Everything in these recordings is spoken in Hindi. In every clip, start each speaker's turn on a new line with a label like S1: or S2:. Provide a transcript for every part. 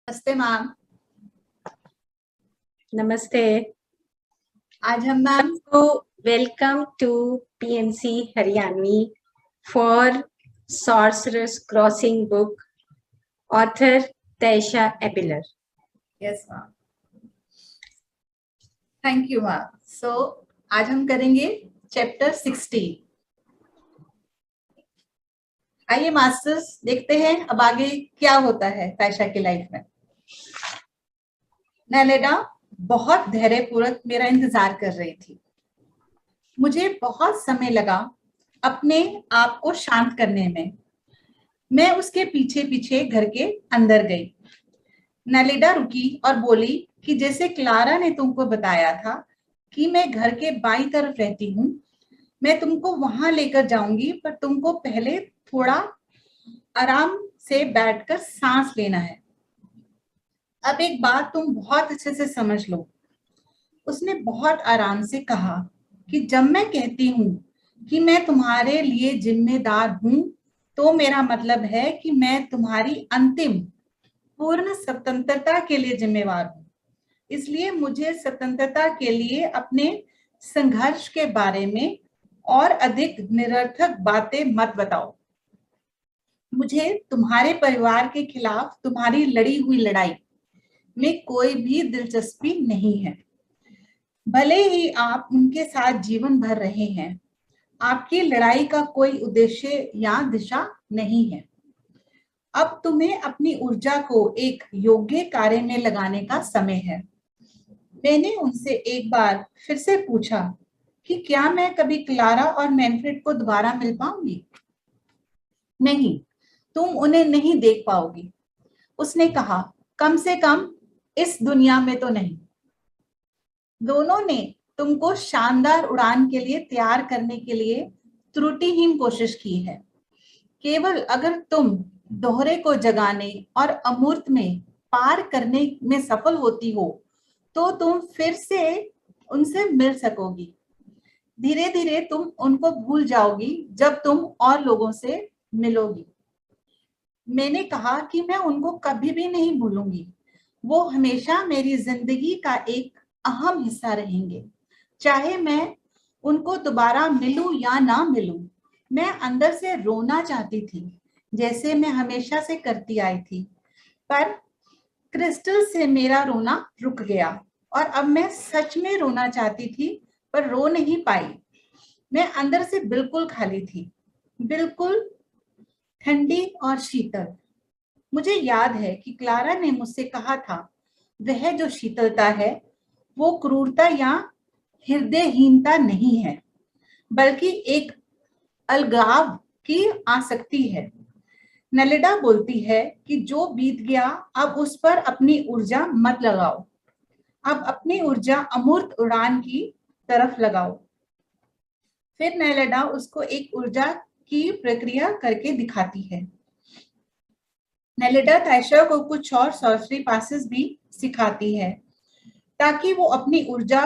S1: नमस्ते मैम।
S2: नमस्ते।
S1: आज हम मैम
S2: सबको welcome to PNC Haryanvi for sorcerer's crossing book, author Taisha Abelar.
S1: Yes ma'am, thank you ma'am. So आज हम करेंगे चैप्टर 16। आइए मास्टर्स, देखते हैं अब आगे क्या होता है तैशा की लाइफ में। नैलेडा बहुत धैर्यपूर्वक मेरा इंतजार कर रही थी। मुझे बहुत समय लगा अपने आप को शांत करने में। मैं उसके पीछे पीछे घर के अंदर गई। नैलेडा रुकी और बोली कि जैसे क्लारा ने तुमको बताया था कि मैं घर के बाईं तरफ रहती हूँ, मैं तुमको वहां लेकर जाऊंगी, पर तुमको पहले थोड़ा आराम से बैठकर सांस लेना है। अब एक बात तुम बहुत अच्छे से समझ लो, उसने बहुत आराम से कहा कि जब मैं कहती हूँ कि मैं तुम्हारे लिए जिम्मेदार हूँ, तो मेरा मतलब है कि मैं तुम्हारी अंतिम पूर्ण स्वतंत्रता के लिए जिम्मेवार हूँ। इसलिए मुझे स्वतंत्रता के लिए अपने संघर्ष के बारे में और अधिक निरर्थक बातें मत बताओ। मुझे तुम्हारे परिवार के खिलाफ तुम्हारी लड़ी हुई लड़ाई में कोई भी दिलचस्पी नहीं है। भले ही आप उनके साथ जीवन भर रहे हैं, आपकी लड़ाई का कोई उद्देश्य या दिशा नहीं है। अब तुम्हें अपनी ऊर्जा को एक योग्य कार्य में लगाने का समय है। मैंने उनसे एक बार फिर से पूछा कि क्या मैं कभी क्लारा और मैनफ्रेड को दोबारा मिल पाऊंगी? नहीं, तुम उन्हें नहीं देख पाओगी, उसने कहा। कम से कम इस दुनिया में तो नहीं। दोनों ने तुमको शानदार उड़ान के लिए तैयार करने के लिए त्रुटिहीन कोशिश की है। केवल अगर तुम दोहरे को जगाने और अमूर्त में पार करने में सफल होती हो, तो तुम फिर से उनसे मिल सकोगी। धीरे धीरे तुम उनको भूल जाओगी जब तुम और लोगों से मिलोगी। मैंने कहा कि मैं उनको कभी भी नहीं भूलूंगी। वो हमेशा मेरी जिंदगी का एक अहम हिस्सा रहेंगे, चाहे मैं उनको दोबारा मिलूं या ना मिलूं। मैं अंदर से रोना चाहती थी, जैसे मैं हमेशा से करती आई थी, पर क्रिस्टल से मेरा रोना रुक गया और अब मैं सच में रोना चाहती थी, पर रो नहीं पाई। मैं अंदर से बिल्कुल खाली थी, बिल्कुल ठंडी और शीतल। मुझे याद है कि क्लारा ने मुझसे कहा था, वह जो शीतलता है वो क्रूरता या हृदयहीनता नहीं है, बल्कि एक अलगाव की आसक्ति है। नलिडा बोलती है कि जो बीत गया अब उस पर अपनी ऊर्जा मत लगाओ, अब अपनी ऊर्जा अमूर्त उड़ान की तरफ लगाओ। फिर नलिडा उसको एक ऊर्जा की प्रक्रिया करके दिखाती है। नलिडा तैशा को कुछ और सॉर्सरी पासेस भी सिखाती है, ताकि वो अपनी ऊर्जा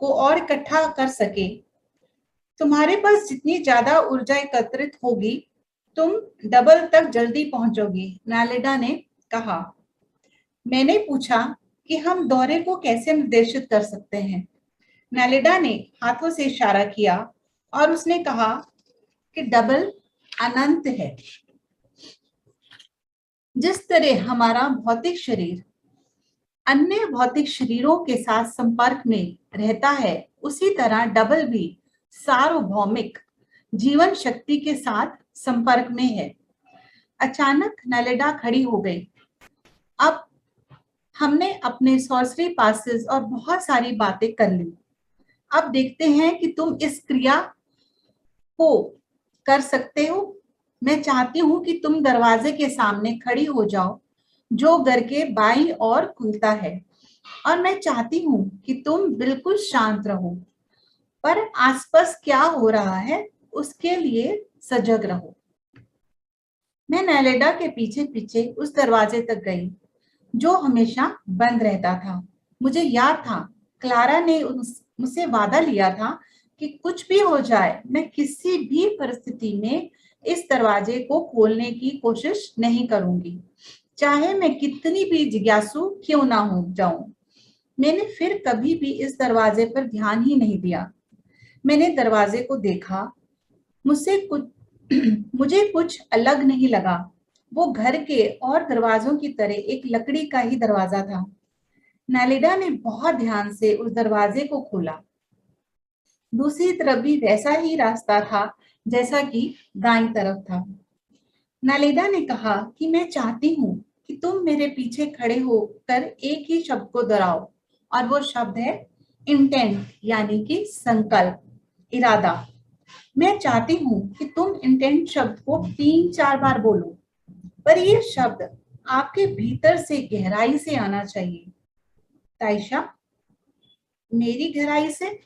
S1: को और इकट्ठा कर सके। तुम्हारे पास जितनी ज्यादा ऊर्जा एकत्रित होगी, तुम डबल तक जल्दी पहुंचोगी, नलिडा ने कहा। मैंने पूछा कि हम दौरे को कैसे निर्देशित कर सकते हैं। नलिडा ने हाथों से इशारा किया और उसने कहा कि डबल अनंत है। जिस तरह हमारा भौतिक शरीर अन्य भौतिक शरीरों के साथ संपर्क में रहता है, उसी तरह डबल भी सार्वभौमिक जीवन शक्ति के साथ संपर्क में है। अचानक नलिडा खड़ी हो गई। अब हमने अपने सॉर्सरी पासेस और बहुत सारी बातें कर ली। अब देखते हैं कि तुम इस क्रिया को कर सकते हो। मैं चाहती हूं कि तुम दरवाजे के सामने खड़ी हो जाओ, जो घर के बाईं ओर खुलता है, और मैं चाहती हूं कि तुम बिल्कुल शांत रहो, पर आसपास क्या हो रहा है उसके लिए सजग रहो। मैं नैलेडा के पीछे पीछे उस दरवाजे तक गई जो हमेशा बंद रहता था। मुझे याद था क्लारा ने मुझसे वादा लिया था कि कुछ भी हो जाए, मैं किसी भी परिस्थिति में इस दरवाजे को खोलने की कोशिश नहीं करूंगी। चाहे मैं कितनी भी जिज्ञासु क्यों ना हो जाऊं। मैंने फिर कभी भी इस दरवाजे पर ध्यान ही नहीं दिया। मैंने दरवाजे को देखा। मुझसे कुछ मुझे कुछ अलग नहीं लगा। वो घर के और दरवाजों की तरह एक लकड़ी का ही दरवाजा था। नालिडा ने बहुत ध्यान से उस दरवाजे को खोला। दूसरी तरफ भी वैसा ही रास्ता था जैसा कि दाईं तरफ था। नालिडा ने कहा कि मैं चाहती हूँ कि तुम मेरे पीछे खड़े होकर एक ही शब्द को दोहराओ, और वो शब्द है इंटेंट, यानी कि संकल्प, इरादा। मैं चाहती हूँ कि तुम इंटेंट शब्द को 3-4 बार बोलो, पर ये शब्द आपके भीतर से गहराई से आना चाहिए। ताइशा, मेरी गहराई से?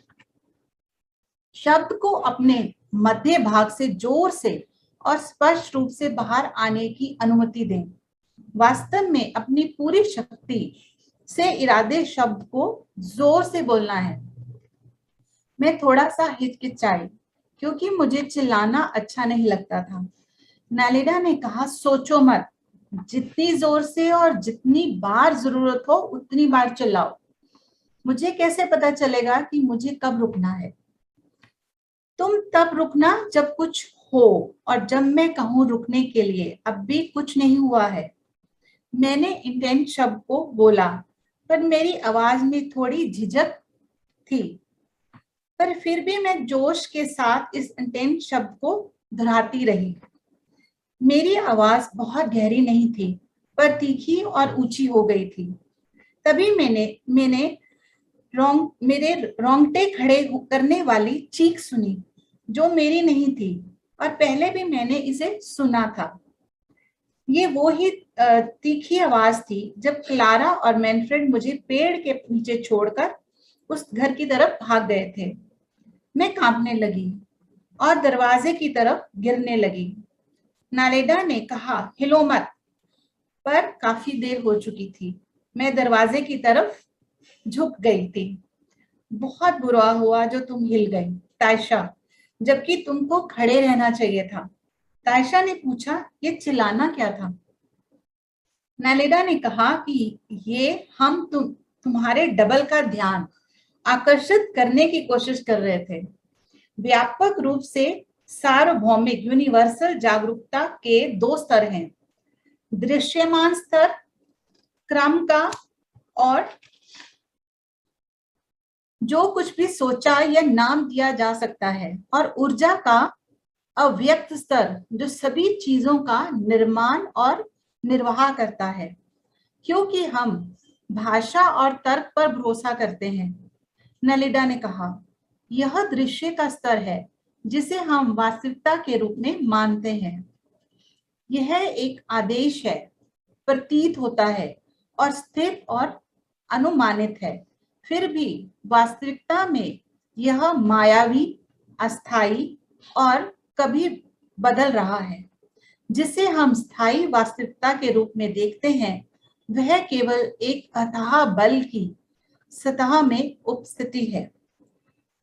S1: शब्द को अपने मध्य भाग से जोर से और स्पष्ट रूप से बाहर आने की अनुमति दें। वास्तव में अपनी पूरी शक्ति से इरादे शब्द को जोर से बोलना है। मैं थोड़ा सा हिचकिचाई क्योंकि मुझे चिल्लाना अच्छा नहीं लगता था। नालिडा ने कहा, सोचो मत, जितनी जोर से और जितनी बार जरूरत हो उतनी बार चिल्लाओ। मुझे कैसे पता चलेगा कि मुझे कब रुकना है? तुम तब रुकना जब कुछ हो, और जब मैं कहूं रुकने के लिए, अब भी कुछ नहीं हुआ है। मैंने इंटेंट शब्द को बोला, पर मेरी आवाज में थोड़ी झिझक थी। पर फिर भी मैं जोश के साथ इस इंटेंट शब्द को दोहराती रही। मेरी आवाज बहुत गहरी नहीं थी, पर तीखी और ऊंची हो गई थी। तभी मैंने मेरे रोंगटे खड़े करने वाली चीख सुनी, जो मेरी नहीं थी, और पहले भी मैंने इसे सुना था। ये वो ही तीखी आवाज थी जब क्लारा और मैनफ्रेड मुझे पेड़ के नीचे छोड़कर उस घर की तरफ भाग गए थे। मैं कांपने लगी और दरवाजे की तरफ गिरने लगी। नालेडा ने कहा, हिलो मत, पर काफी देर हो चुकी थी। मैं दरवाजे की तरफ झुक गई थी। बहुत बुरा हुआ जो तुम हिल गई, तायशा, जबकि तुमको खड़े रहना चाहिए था। तायशा ने पूछा, ये चिल्लाना क्या था? नालेडा ने कहा कि ये हम तुम्हारे डबल का ध्यान आकर्षित करने की कोशिश कर रहे थे। व्यापक रूप से सार्वभौमिक यूनिवर्सल जागरूकता के 2 स्तर हैं, दृश्यमान स्तर, क्रम का, और जो कुछ भी सोचा या नाम दिया जा सकता है, और ऊर्जा का अव्यक्त स्तर, जो सभी चीजों का निर्माण और निर्वाह करता है। क्योंकि हम भाषा और तर्क पर भरोसा करते हैं, नलिडा ने कहा, यह दृश्य का स्तर है जिसे हम वास्तविकता के रूप में मानते हैं। यह एक आदेश है, प्रतीत होता है और स्थिर और अनुमानित है। फिर भी वास्तविकता में यह मायावी, अस्थाई और कभी बदल रहा है। जिसे हम स्थायी वास्तविकता के रूप में देखते हैं, वह केवल एक अथाह बल की सतह में उपस्थिति है।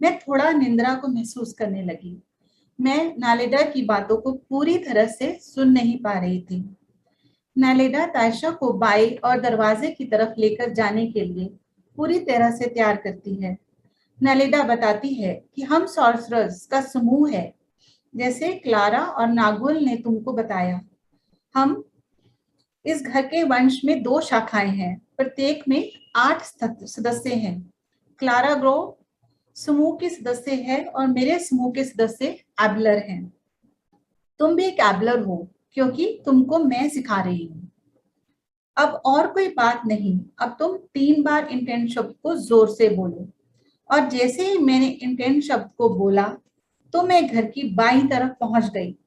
S1: मैं थोड़ा निंद्रा को महसूस करने लगी। मैं नालेडा की बातों को पूरी तरह से सुन नहीं पा रही थी। नालेडा तायशा को बाई और दरवाजे की तरफ लेकर जाने के लिए पूरी तरह से तैयार करती है। नालेडा बताती है कि हम सॉर्सरर्स का समूह है, जैसे क्लारा और नागुल ने तुमको बताया। हम इस घर के वंश में 2 शाखाएं हैं, प्रत्येक में 8 सदस्य हैं। क्लारा ग्रो समूह की सदस्य है और मेरे समूह के सदस्य एबलर हैं। तुम भी एक एबलर हो, क्योंकि तुमको मैं सिखा रही हूँ। अब और कोई बात नहीं, अब तुम 3 बार इंटेंट शब्द को जोर से बोलो। और जैसे ही मैंने इंटेंट शब्द को बोला, तो मैं घर की बाईं तरफ पहुंच गई।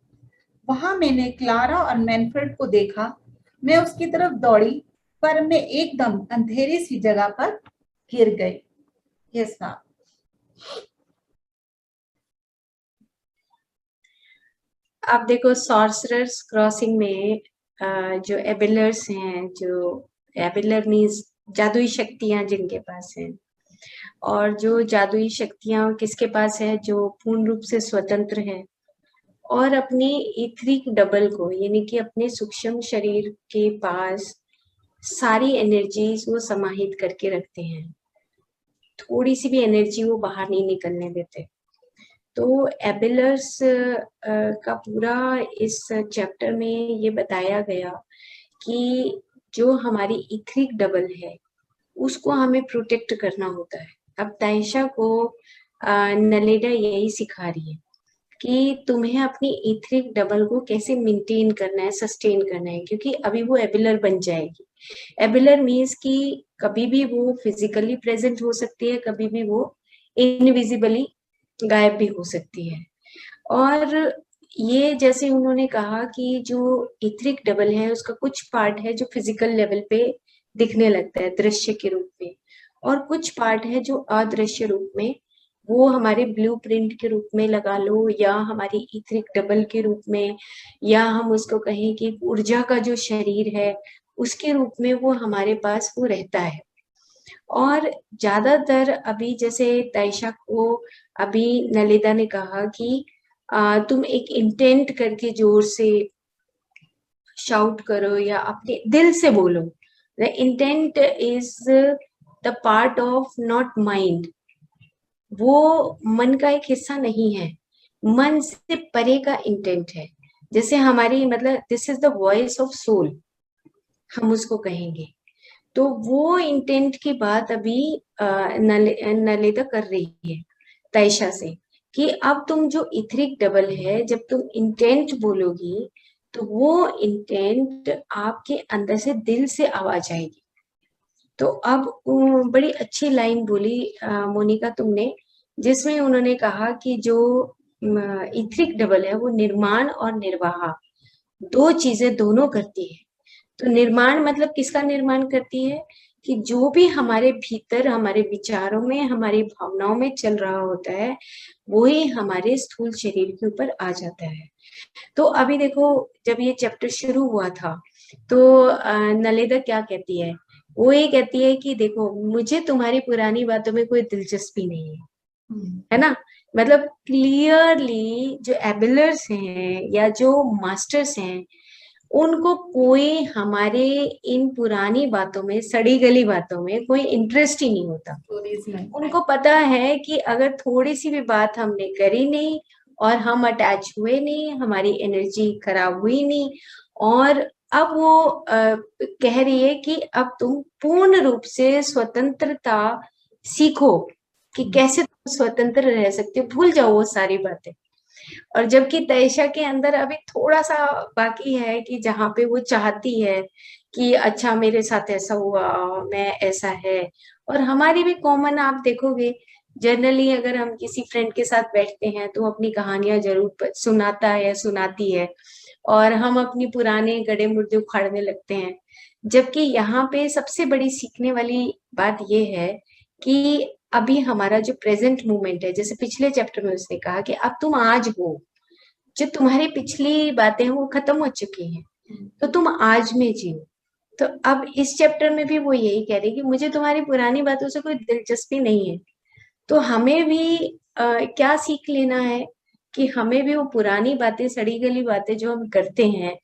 S1: वहां मैंने क्लारा और मैनफ्रेड को देखा। मैं उसकी तरफ दौड़ी, पर मैं एकदम अंधेरी सी जगह पर गिर गई। Yes ma'am.
S2: अब देखो, सॉर्सरर्स क्रॉसिंग में जो एबिलर्स हैं, जो एबिलर मीन्स जादुई शक्तियां जिनके पास हैं, और जो जादुई शक्तियां किसके पास है, जो पूर्ण रूप से स्वतंत्र है और अपने इथरिक डबल को, यानी कि अपने सूक्ष्म शरीर के पास सारी एनर्जीज वो समाहित करके रखते हैं, थोड़ी सी भी एनर्जी वो बाहर नहीं निकलने देते। तो एबिलर्स का पूरा इस चैप्टर में ये बताया गया कि जो हमारी इथरिक डबल है उसको हमें प्रोटेक्ट करना होता है। अब तायशा को नलेडा यही सिखा रही है कि तुम्हें अपनी इथरिक डबल को कैसे मेंटेन करना है, सस्टेन करना है, क्योंकि अभी वो एबिलर बन जाएगी। एबिलर मीन्स कि कभी भी वो फिजिकली प्रेजेंट हो सकती है, कभी भी वो इनविजिबली गायब भी हो सकती है। और ये जैसे उन्होंने कहा कि जो इथरिक डबल है उसका कुछ पार्ट है जो फिजिकल लेवल पे दिखने लगता है दृश्य के रूप में, और कुछ पार्ट है जो अदृश्य रूप में, वो हमारे ब्लूप्रिंट के रूप में लगा लो, या हमारी इथरिक डबल के रूप में, या हम उसको कहें कि ऊर्जा का जो शरीर है उसके रूप में वो हमारे पास वो रहता है। और ज्यादातर अभी जैसे तायशा को अभी नलिदा ने कहा कि तुम एक इंटेंट करके जोर से शाउट करो या अपने दिल से बोलो। The intent is the part of not mind, वो मन का एक हिस्सा नहीं है, मन से परे का इंटेंट है। जैसे हमारी मतलब this is the voice of soul, हम उसको कहेंगे। तो वो इंटेंट की बात अभी नलिदा कर रही है तायशा से कि अब तुम जो इथरिक डबल है, जब तुम इंटेंट बोलोगी तो वो इंटेंट आपके अंदर से दिल से आवाज आएगी। तो अब बड़ी अच्छी लाइन बोली मोनिका तुमने, जिसमें उन्होंने कहा कि जो इथरिक डबल है वो निर्माण और निर्वाह दो चीजें दोनों करती है। तो निर्माण मतलब किसका निर्माण करती है कि जो भी हमारे भीतर, हमारे विचारों में, हमारी भावनाओं में चल रहा होता है वही हमारे स्थूल शरीर के ऊपर आ जाता है। तो अभी देखो जब ये चैप्टर शुरू हुआ था तो नलिदा क्या कहती है, वो ये कहती है कि देखो मुझे तुम्हारी पुरानी बातों में कोई दिलचस्पी नहीं है ना। मतलब क्लियरली जो एबिलर्स हैं या जो मास्टर्स हैं उनको कोई हमारे इन पुरानी बातों में, सड़ी गली बातों में कोई इंटरेस्ट ही नहीं होता। उनको पता है कि अगर थोड़ी सी भी बात हमने करी नहीं और हम अटैच हुए नहीं, हमारी एनर्जी खराब हुई नहीं, और अब वो कह रही है कि अब तुम पूर्ण रूप से स्वतंत्रता सीखो कि कैसे तुम स्वतंत्र रह सकते हो, भूल जाओ वो सारी बातें। और जबकि तायशा के अंदर अभी थोड़ा सा बाकी है कि जहाँ पे वो चाहती है कि अच्छा मेरे साथ ऐसा हुआ, मैं ऐसा है। और हमारी भी कॉमन आप देखोगे जनरली अगर हम किसी फ्रेंड के साथ बैठते हैं तो अपनी कहानियां जरूर सुनाता है या सुनाती है, और हम अपनी पुराने गड़े मुर्दे उखाड़ने लगते हैं। जबकि यहाँ पे सबसे बड़ी सीखने वाली बात ये है कि अभी हमारा जो प्रेजेंट मोमेंट है, जैसे पिछले चैप्टर में उसने कहा कि अब तुम आज हो, जो तुम्हारी पिछली बातें हैं वो खत्म हो चुकी हैं, तो तुम आज में जियो। तो अब इस चैप्टर में भी वो यही कह रही कि मुझे तुम्हारी पुरानी बातों से कोई दिलचस्पी नहीं है। तो हमें भी क्या सीख लेना है कि हमें भी वो पुरानी बातें, सड़ी गली बातें जो हम करते हैं,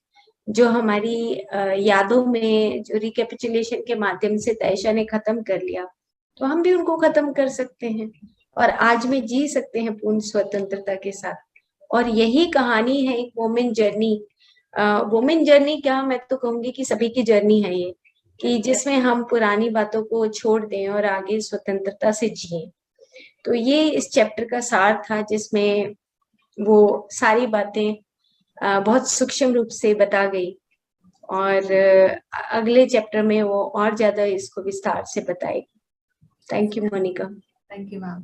S2: जो हमारी यादों में जो रिकैपिचुलेशन के माध्यम से तायशा ने खत्म कर लिया, तो हम भी उनको खत्म कर सकते हैं और आज में जी सकते हैं पूर्ण स्वतंत्रता के साथ। और यही कहानी है एक वुमेन जर्नी। वुमेन जर्नी क्या, मैं तो कहूंगी कि सभी की जर्नी है ये, कि जिसमें हम पुरानी बातों को छोड़ दें और आगे स्वतंत्रता से जिए। तो ये इस चैप्टर का सार था, जिसमें वो सारी बातें बहुत सूक्ष्म रूप से बता गई, और अगले चैप्टर में वो और ज्यादा इसको विस्तार से बताएगी। Thank you Monica.
S1: Thank you ma'am.